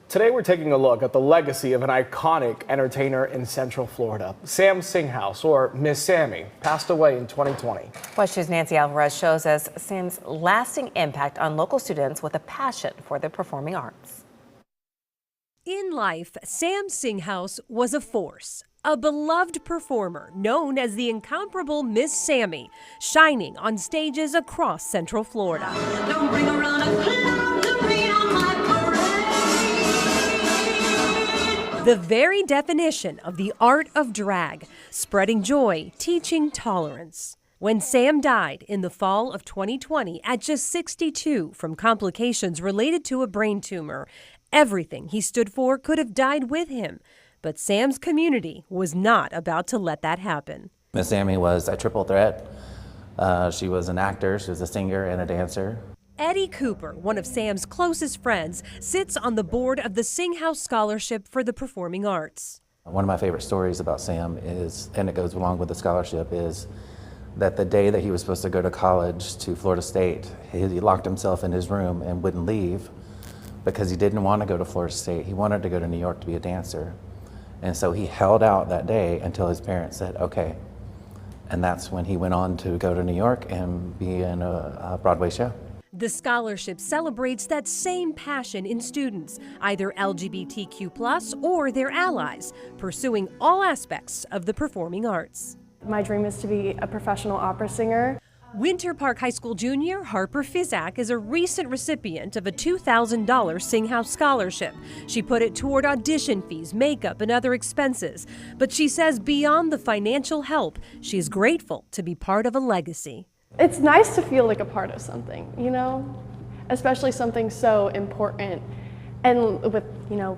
Today we're taking a look at the legacy of an iconic entertainer in Central Florida. Sam Singhouse, or Miss Sammy, passed away in 2020. WESH News' Nancy Alvarez shows us Sam's lasting impact on local students with a passion for the performing arts. In life, Sam Singhouse was a force, a beloved performer known as the incomparable Miss Sammy, shining on stages across Central Florida. Don't bring around a cloud to rain on my parade. The very definition of the art of drag, spreading joy, teaching tolerance. When Sam died in the fall of 2020 at just 62 from complications related to a brain tumor, everything he stood for could have died with him. But Sam's community was not about to let that happen. Miss Sammy was a triple threat. She was an actor, she was a singer, and a dancer. Eddie Cooper, one of Sam's closest friends, sits on the board of the Singhouse Scholarship for the Performing Arts. One of my favorite stories about Sam is, and it goes along with the scholarship, is that the day that he was supposed to go to college to Florida State, he locked himself in his room and wouldn't leave because he didn't want to go to Florida State. He wanted to go to New York to be a dancer. And so he held out that day until his parents said, okay. And that's when he went on to go to New York and be in a Broadway show. The scholarship celebrates that same passion in students, either LGBTQ+ or their allies, pursuing all aspects of the performing arts. My dream is to be a professional opera singer. Winter Park High School junior Harper Fizak is a recent recipient of a $2,000 Singhouse scholarship. She put it toward audition fees, makeup, and other expenses. But she says beyond the financial help, she is grateful to be part of a legacy. It's nice to feel like a part of something, you know, especially something so important. And with,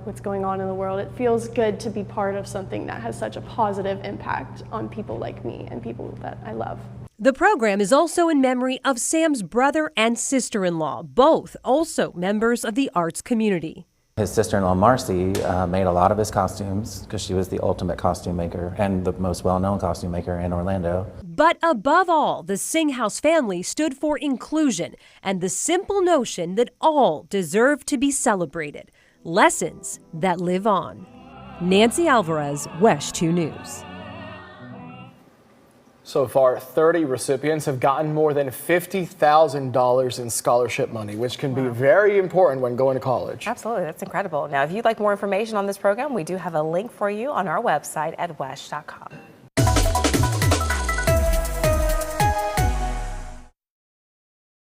what's going on in the world, it feels good to be part of something that has such a positive impact on people like me and people that I love. The program is also in memory of Sam's brother and sister-in-law, both also members of the arts community. His sister-in-law, Marcy, made a lot of his costumes because she was the ultimate costume maker and the most well-known costume maker in Orlando. But above all, the Singhouse family stood for inclusion and the simple notion that all deserve to be celebrated. Lessons that live on. Nancy Alvarez, WESH 2 News. So far, 30 recipients have gotten more than $50,000 in scholarship money, which can be very important when going to college. Absolutely, that's incredible. Now, if you'd like more information on this program, we do have a link for you on our website at wesh.com.